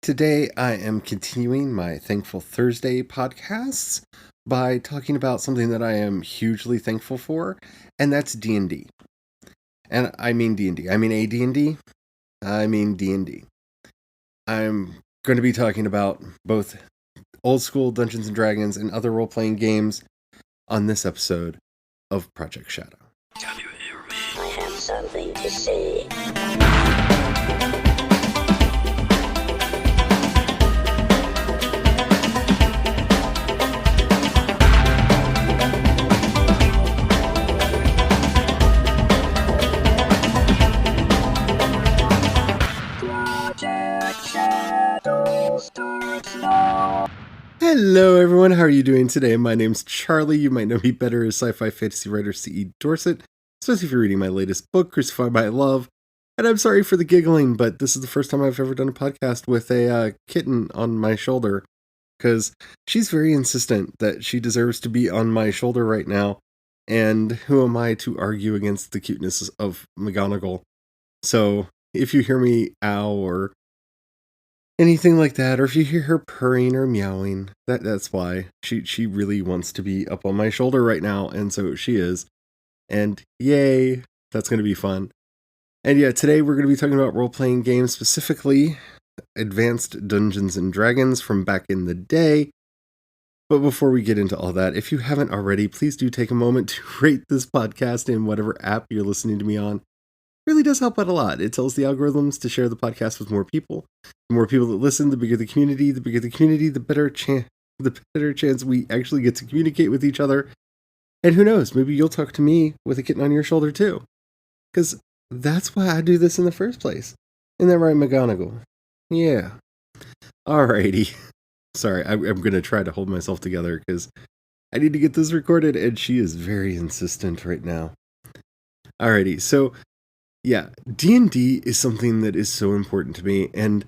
Today I am continuing my Thankful Thursday podcasts by talking about something that I am hugely thankful for, and that's D&D. And I mean D&D. I mean AD&D. I mean D&D. I'm going to be talking about both old school Dungeons & Dragons and other role-playing games on this episode of Project Shadow. Can you hear me? I have something to say. Hello everyone, how are you doing today? My name's Charlie. You might know me better as sci-fi fantasy writer C.E. Dorset, especially if you're reading my latest book, Crucified by Love. And I'm sorry for the giggling, but this is the first time I've ever done a podcast with a kitten on my shoulder, because she's very insistent that she deserves to be on my shoulder right now, and who am I to argue against the cuteness of McGonagall? So if you hear me ow or anything like that, or if you hear her purring or meowing, that's why. She really wants to be up on my shoulder right now, and so she is. And yay, that's going to be fun. And yeah, today we're going to be talking about role-playing games, specifically Advanced Dungeons & Dragons from back in the day. But before we get into all that, if you haven't already, please do take a moment to rate this podcast in whatever app you're listening to me on. It really does help out a lot. It tells the algorithms to share the podcast with more people. The more people that listen, the bigger the community. The bigger the community, the better chance we actually get to communicate with each other. And who knows, maybe you'll talk to me with a kitten on your shoulder too. Because that's why I do this in the first place. Isn't that right, McGonagall? Yeah. Alrighty. Sorry, I'm going to try to hold myself together because I need to get this recorded, and she is very insistent right now. Alrighty, so yeah, D&D is something that is so important to me, and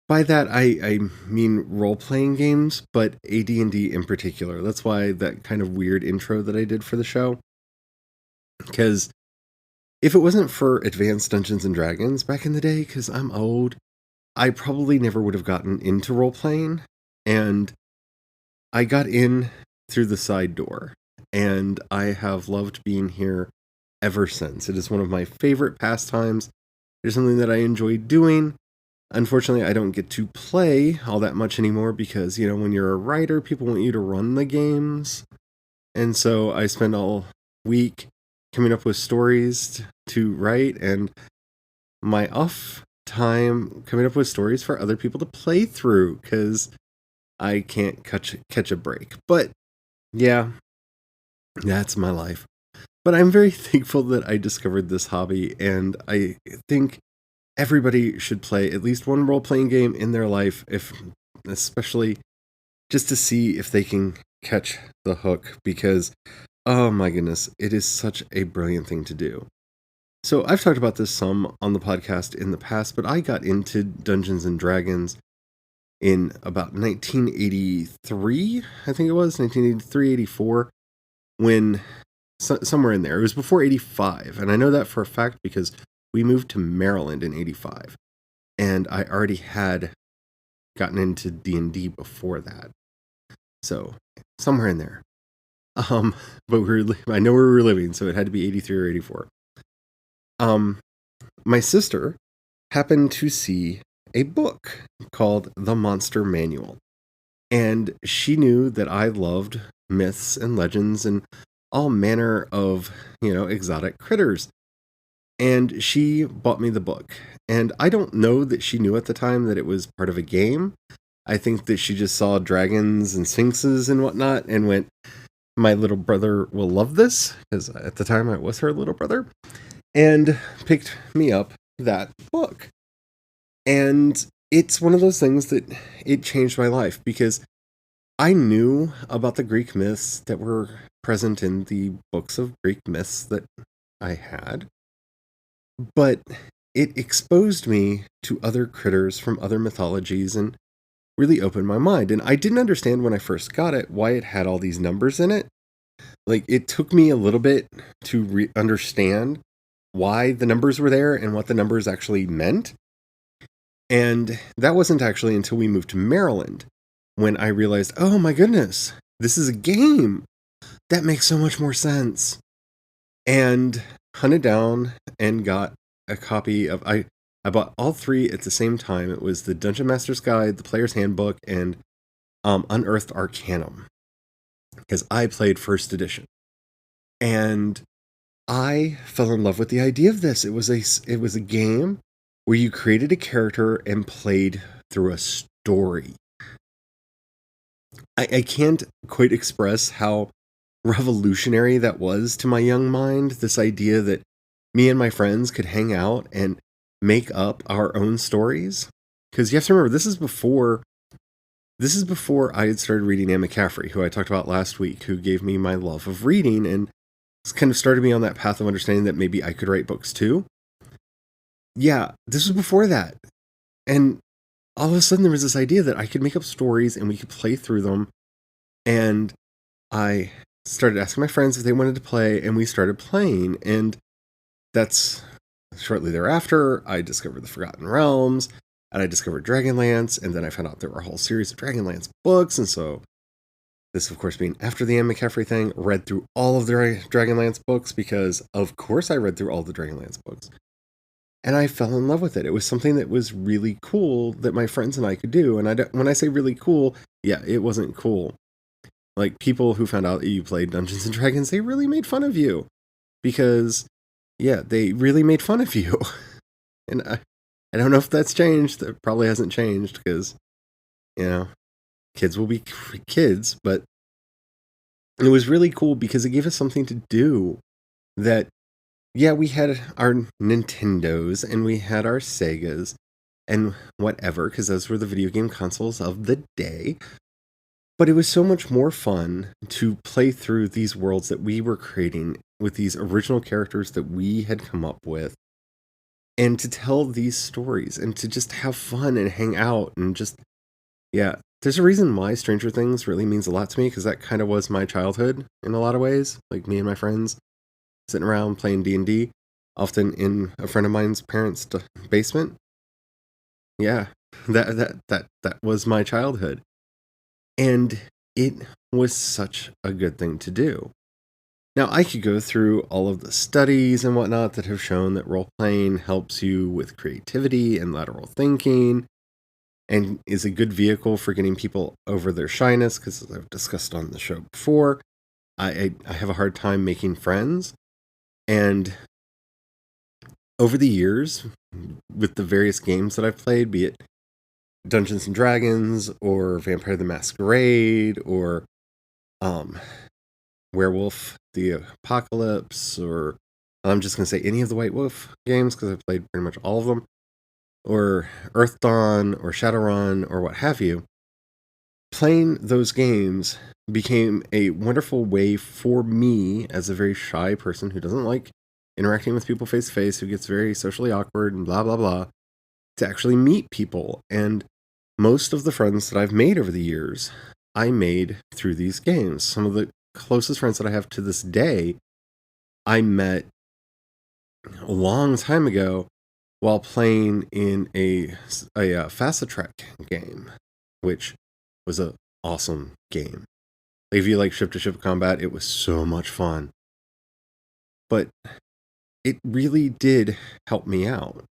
by that I mean role-playing games, but AD&D in particular. That's why that kind of weird intro that I did for the show. Because if it wasn't for Advanced Dungeons & Dragons back in the day, because I'm old, I probably never would have gotten into role-playing, and I got in through the side door, and I have loved being here ever since. It is one of my favorite pastimes. It is something that I enjoy doing. Unfortunately, I don't get to play all that much anymore because, you know, when you're a writer, people want you to run the games. And so I spend all week coming up with stories to write, and my off time coming up with stories for other people to play through because I can't catch a break. But yeah, that's my life. But I'm very thankful that I discovered this hobby, and I think everybody should play at least one role-playing game in their life, especially just to see if they can catch the hook, because, oh my goodness, it is such a brilliant thing to do. So I've talked about this some on the podcast in the past, but I got into Dungeons & Dragons in about 1983, I think it was, 1983, 84, when somewhere in there. It was before 85, and I know that for a fact because we moved to Maryland in 85, and I already had gotten into D&D before that. So, somewhere in there. But I know where we were living, so it had to be 83 or 84. My sister happened to see a book called The Monster Manual, and she knew that I loved myths and legends and all manner of, exotic critters. And she bought me the book. And I don't know that she knew at the time that it was part of a game. I think that she just saw dragons and sphinxes and whatnot and went, my little brother will love this, because at the time I was her little brother, and picked me up that book. And it's one of those things that it changed my life, because I knew about the Greek myths that were present in the books of Greek myths that I had, but it exposed me to other critters from other mythologies and really opened my mind. And I didn't understand when I first got it why it had all these numbers in it. Like, it took me a little bit to understand why the numbers were there and what the numbers actually meant. And that wasn't actually until we moved to Maryland when I realized, oh my goodness, this is a game. That makes so much more sense. And hunted down and got a copy of, I bought all three at the same time. It was the Dungeon Master's Guide, the Player's Handbook, and Unearthed Arcanum, because I played first edition. And I fell in love with the idea of this. It was a game where you created a character and played through a story. I can't quite express how revolutionary that was to my young mind, this idea that me and my friends could hang out and make up our own stories. Because you have to remember, this is before I had started reading Anne McCaffrey, who I talked about last week, who gave me my love of reading and kind of started me on that path of understanding that maybe I could write books too. Yeah, this was before that. And all of a sudden there was this idea that I could make up stories and we could play through them. And I started asking my friends if they wanted to play, and we started playing. And that's shortly thereafter, I discovered the Forgotten Realms, and I discovered Dragonlance, and then I found out there were a whole series of Dragonlance books. And so this, of course, being after the Anne McCaffrey thing, read through all of the Dragonlance books because, of course, I read through all the Dragonlance books. And I fell in love with it. It was something that was really cool that my friends and I could do. And when I say really cool, yeah, it wasn't cool. Like, people who found out that you played Dungeons & Dragons, they really made fun of you. Because, yeah, they really made fun of you. And I don't know if that's changed. It probably hasn't changed because, you know, kids will be kids. But it was really cool because it gave us something to do that, yeah, we had our Nintendos and we had our Segas and whatever, because those were the video game consoles of the day. But it was so much more fun to play through these worlds that we were creating with these original characters that we had come up with, and to tell these stories and to just have fun and hang out and just, yeah. There's a reason why Stranger Things really means a lot to me, because that kind of was my childhood in a lot of ways. Like, me and my friends sitting around playing D&D, often in a friend of mine's parents' basement. Yeah, that was my childhood. And it was such a good thing to do. Now, I could go through all of the studies and whatnot that have shown that role-playing helps you with creativity and lateral thinking, and is a good vehicle for getting people over their shyness, because as I've discussed on the show before, I have a hard time making friends. And over the years, with the various games that I've played, be it Dungeons and Dragons or Vampire the Masquerade or Werewolf the Apocalypse, or I'm just going to say any of the White Wolf games because I've played pretty much all of them, or Earth Dawn or Shadowrun or what have you, playing those games became a wonderful way for me, as a very shy person who doesn't like interacting with people face to face, who gets very socially awkward and blah blah blah, to actually meet people. And most of the friends that I've made over the years, I made through these games. Some of the closest friends that I have to this day, I met a long time ago while playing in a Fast Track game, which was an awesome game. Like, if you like ship-to-ship combat, it was so much fun. But it really did help me out.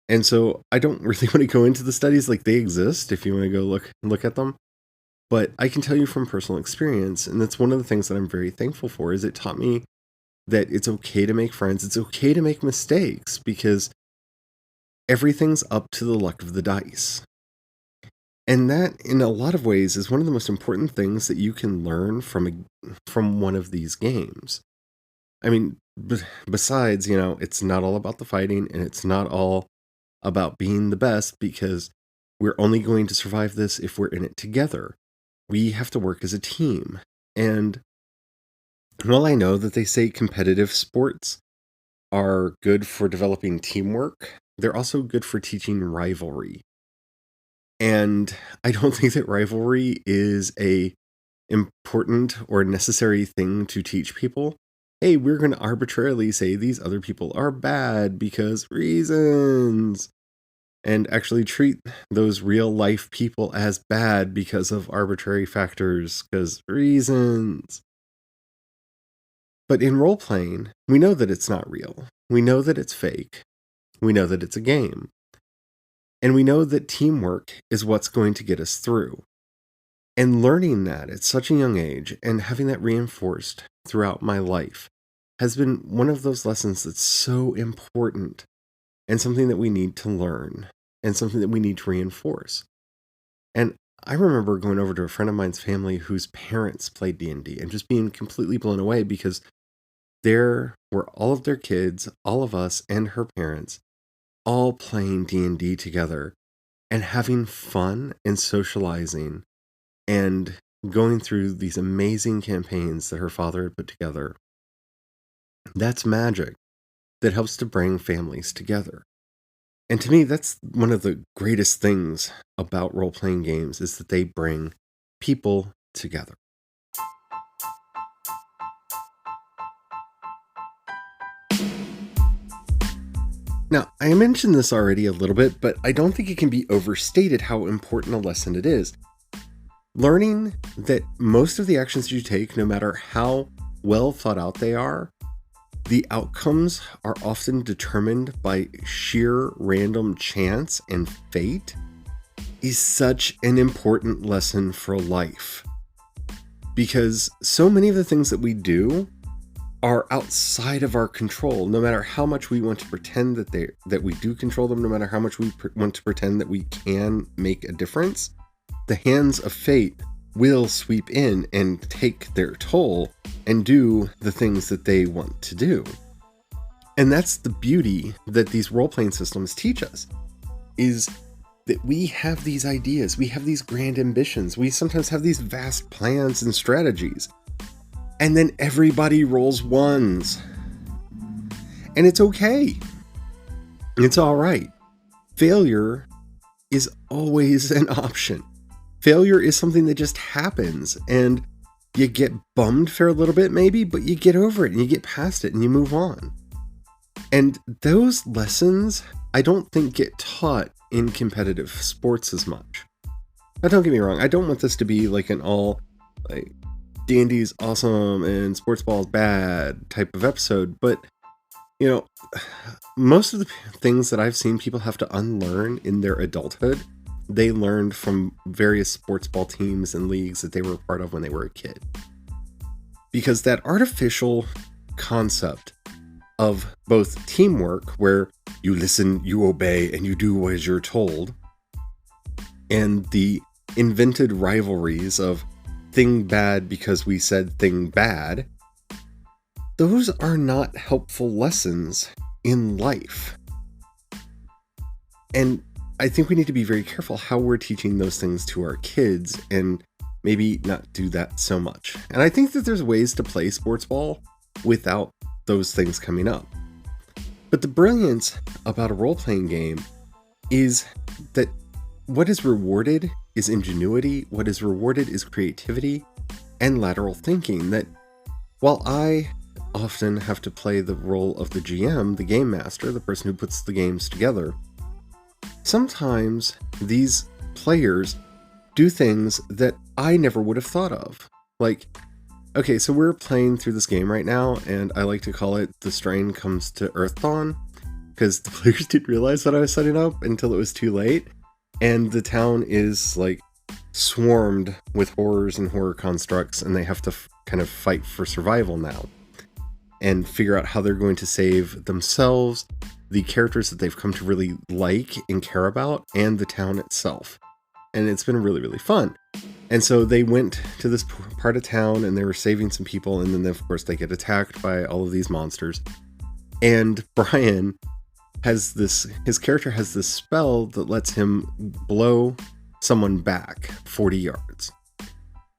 And so I don't really want to go into the studies. Like, they exist if you want to go look at them. But I can tell you from personal experience, and that's one of the things that I'm very thankful for, is it taught me that it's okay to make friends. It's okay to make mistakes, because everything's up to the luck of the dice. And that, in a lot of ways, is one of the most important things that you can learn from one of these games. I mean, besides, it's not all about the fighting, and it's not all about being the best, because we're only going to survive this if we're in it together. We have to work as a team. And while I know that they say competitive sports are good for developing teamwork, they're also good for teaching rivalry. And I don't think that rivalry is a important or necessary thing to teach people. Hey, we're going to arbitrarily say these other people are bad because reasons. and actually treat those real life people as bad because of arbitrary factors, because reasons. But in role playing, we know that it's not real. We know that it's fake. We know that it's a game. And we know that teamwork is what's going to get us through. And learning that at such a young age and having that reinforced throughout my life has been one of those lessons that's so important and something that we need to learn and something that we need to reinforce. And I remember going over to a friend of mine's family whose parents played D&D and just being completely blown away because there were all of their kids, all of us and her parents, all playing D&D together and having fun and socializing and going through these amazing campaigns that her father had put together. That's magic that helps to bring families together. And to me, that's one of the greatest things about role-playing games is that they bring people together. Now, I mentioned this already a little bit, but I don't think it can be overstated how important a lesson it is. Learning that most of the actions you take, no matter how well thought out they are, the outcomes are often determined by sheer random chance and fate, is such an important lesson for life. Because so many of the things that we do are outside of our control, no matter how much we want to pretend that we do control them, no matter how much we want to pretend that we can make a difference. The hands of fate will sweep in and take their toll and do the things that they want to do. And that's the beauty that these role-playing systems teach us, is that we have these ideas, we have these grand ambitions, we sometimes have these vast plans and strategies, and then everybody rolls ones. And it's okay. It's all right. Failure is always an option. Failure is something that just happens, and you get bummed for a little bit maybe, but you get over it and you get past it and you move on. And those lessons, I don't think get taught in competitive sports as much. Now, don't get me wrong. I don't want this to be like an all like D&D's awesome and sports ball is bad type of episode, but you know, most of the things that I've seen people have to unlearn in their adulthood, they learned from various sports ball teams and leagues that they were a part of when they were a kid. Because that artificial concept of both teamwork, where you listen, you obey, and you do as you're told, and the invented rivalries of thing bad because we said thing bad, those are not helpful lessons in life. And I think we need to be very careful how we're teaching those things to our kids and maybe not do that so much. And I think that there's ways to play sports ball without those things coming up. But the brilliance about a role-playing game is that what is rewarded is ingenuity, what is rewarded is creativity and lateral thinking. That while I often have to play the role of the GM, the game master, the person who puts the games together, sometimes these players do things that I never would have thought of. Like, okay, so we're playing through this game right now, and I like to call it The Strain Comes to Earthdawn, because the players didn't realize what I was setting up until it was too late, and the town is, like, swarmed with horrors and horror constructs, and they have to kind of fight for survival now, and figure out how they're going to save themselves, the characters that they've come to really like and care about, and the town itself. And it's been really, really fun. And so they went to this part of town and they were saving some people, and then of course they get attacked by all of these monsters. And Brian has his character has this spell that lets him blow someone back 40 yards.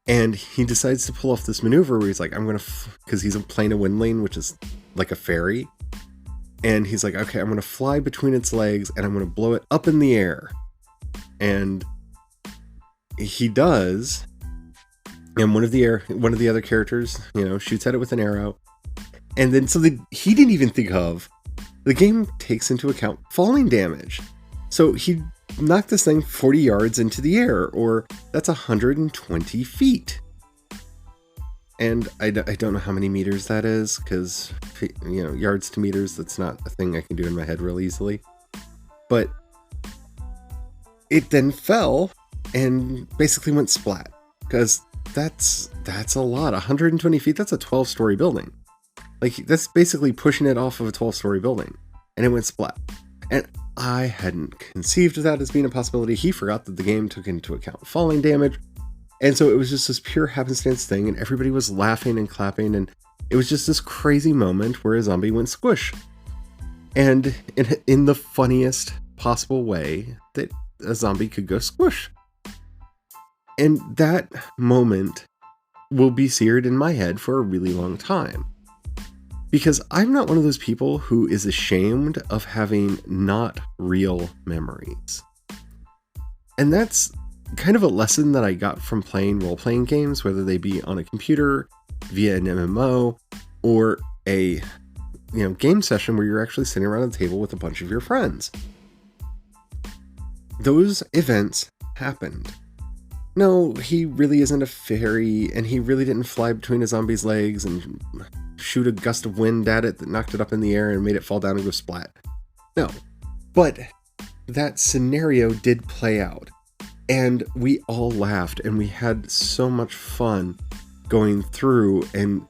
And he decides to pull off this maneuver where he's like, I'm going to, because he's playing a windling, which is like a fairy. And he's like, okay, I'm going to fly between its legs and I'm going to blow it up in the air. And he does. And one of the other characters, shoots at it with an arrow. And then something he didn't even think of, the game takes into account falling damage. So he knocked this thing 40 yards into the air, or that's 120 feet. And I don't know how many meters that is, because, yards to meters, that's not a thing I can do in my head real easily. But it then fell and basically went splat, because that's a lot. 120 feet, that's a 12-story building. Like, that's basically pushing it off of a 12-story building, and it went splat. And I hadn't conceived of that as being a possibility. He forgot that the game took into account falling damage. And so it was just this pure happenstance thing, and everybody was laughing and clapping, and it was just this crazy moment where a zombie went squish. And in the funniest possible way that a zombie could go squish. And that moment will be seared in my head for a really long time. Because I'm not one of those people who is ashamed of having not real memories. And that's kind of a lesson that I got from playing role-playing games, whether they be on a computer, via an MMO, or a game session where you're actually sitting around a table with a bunch of your friends. Those events happened. No, he really isn't a fairy, and he really didn't fly between a zombie's legs and shoot a gust of wind at it that knocked it up in the air and made it fall down and go splat. No. But that scenario did play out. And we all laughed, and we had so much fun going through and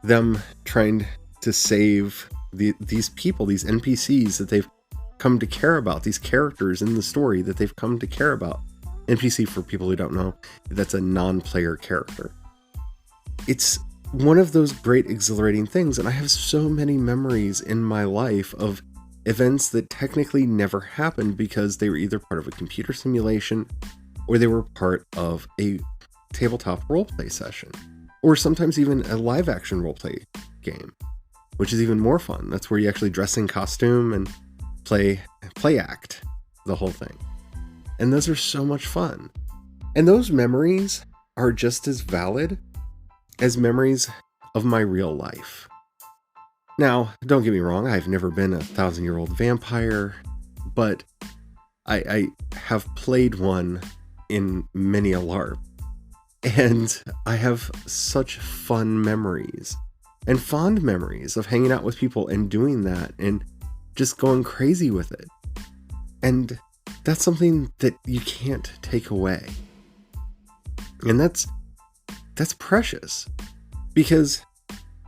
them trying to save these people, these NPCs that they've come to care about, these characters in the story that they've come to care about. NPC, for people who don't know, that's a non-player character. It's one of those great exhilarating things, and I have so many memories in my life of events that technically never happened because they were either part of a computer simulation or they were part of a tabletop roleplay session, or sometimes even a live action roleplay game, which is even more fun. That's where you actually dress in costume and play act the whole thing. And those are so much fun. And those memories are just as valid as memories of my real life. Now, don't get me wrong, I've never been a 1,000-year-old vampire, but I have played one in many a LARP. And I have such fun memories and fond memories of hanging out with people and doing that and just going crazy with it. And that's something that you can't take away. And that's precious, because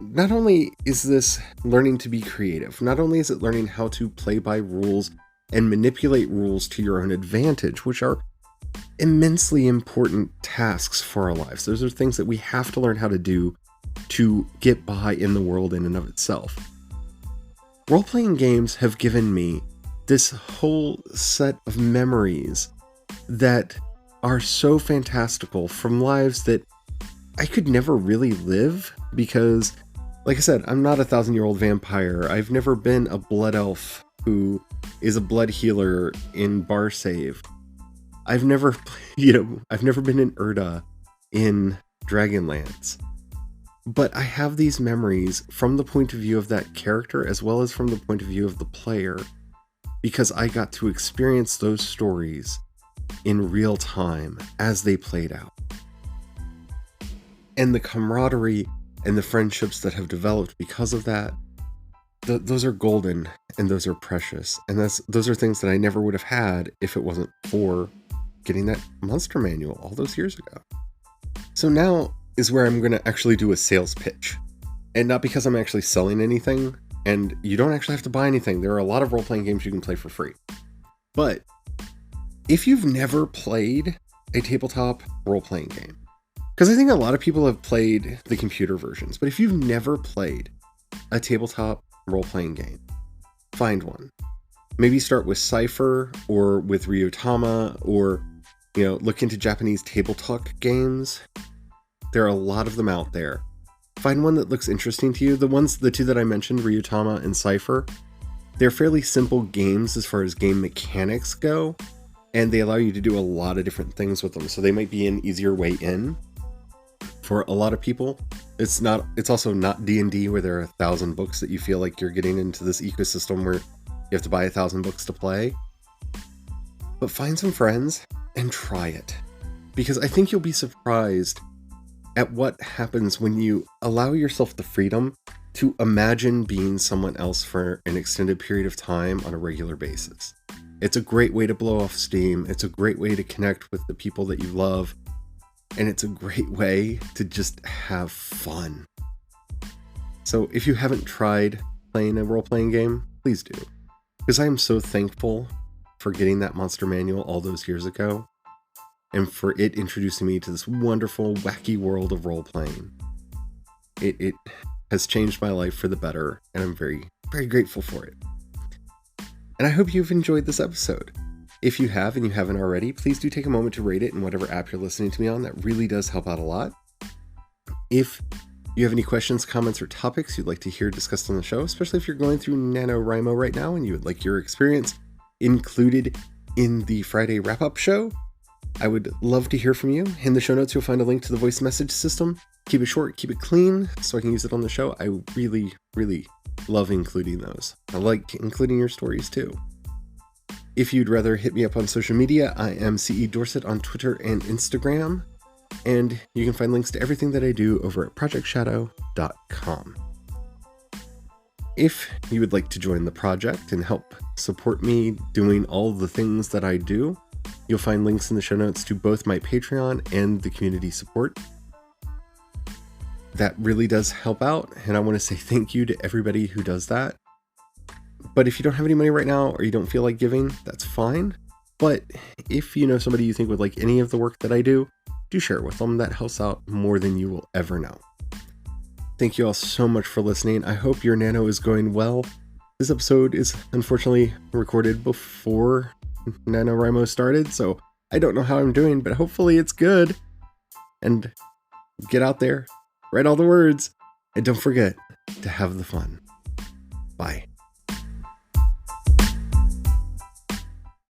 not only is this learning to be creative, not only is it learning how to play by rules and manipulate rules to your own advantage, which are immensely important tasks for our lives. Those are things that we have to learn how to do to get by in the world in and of itself. Role-playing games have given me this whole set of memories that are so fantastical from lives that I could never really live because, like I said, I'm not a 1,000-year-old vampire. I've never been a blood elf who is a blood healer in Bar Save. I've never been an Urda in Dragonlance. But I have these memories from the point of view of that character as well as from the point of view of the player, because I got to experience those stories in real time as they played out. And the camaraderie and the friendships that have developed because of that, those are golden and those are precious. And those are things that I never would have had if it wasn't for getting that monster manual all those years ago. So now is where I'm going to actually do a sales pitch. And not because I'm actually selling anything, and you don't actually have to buy anything. There are a lot of role-playing games you can play for free. But if you've never played a tabletop role-playing game, because I think a lot of people have played the computer versions, but if you've never played a tabletop role-playing game, find one. Maybe start with Cypher or with Ryutama, or look into Japanese table talk games. There are a lot of them out there. Find one that looks interesting to you. The two that I mentioned, Ryutama and Cypher, they're fairly simple games as far as game mechanics go, and they allow you to do a lot of different things with them. So they might be an easier way in for a lot of people. It's also not D&D where there are 1,000 books that you feel like you're getting into this ecosystem where you have to buy 1,000 books to play. But find some friends and try it. Because I think you'll be surprised at what happens when you allow yourself the freedom to imagine being someone else for an extended period of time on a regular basis. It's a great way to blow off steam. It's a great way to connect with the people that you love. And it's a great way to just have fun. So if you haven't tried playing a role-playing game, please do. Because I am so thankful for getting that monster manual all those years ago, and for it introducing me to this wonderful, wacky world of role-playing. It has changed my life for the better, and I'm very, very grateful for it. And I hope you've enjoyed this episode. If you have and you haven't already, please do take a moment to rate it in whatever app you're listening to me on. That really does help out a lot. If you have any questions, comments, or topics you'd like to hear discussed on the show, especially if you're going through NaNoWriMo right now and you would like your experience included in the Friday wrap-up show, I would love to hear from you. In the show notes, you'll find a link to the voice message system. Keep it short, keep it clean, so I can use it on the show. I really, really love including those. I like including your stories too. If you'd rather hit me up on social media, I am CE Dorset on Twitter and Instagram, and you can find links to everything that I do over at projectshadow.com. If you would like to join the project and help support me doing all the things that I do, you'll find links in the show notes to both my Patreon and the community support. That really does help out, and I want to say thank you to everybody who does that. But if you don't have any money right now, or you don't feel like giving, that's fine. But if you know somebody you think would like any of the work that I do share it with them. That helps out more than you will ever know. Thank you all so much for listening. I hope your Nano is going well. This episode is unfortunately recorded before NaNoWriMo started, so I don't know how I'm doing, but hopefully it's good. And get out there, write all the words, and don't forget to have the fun. Bye.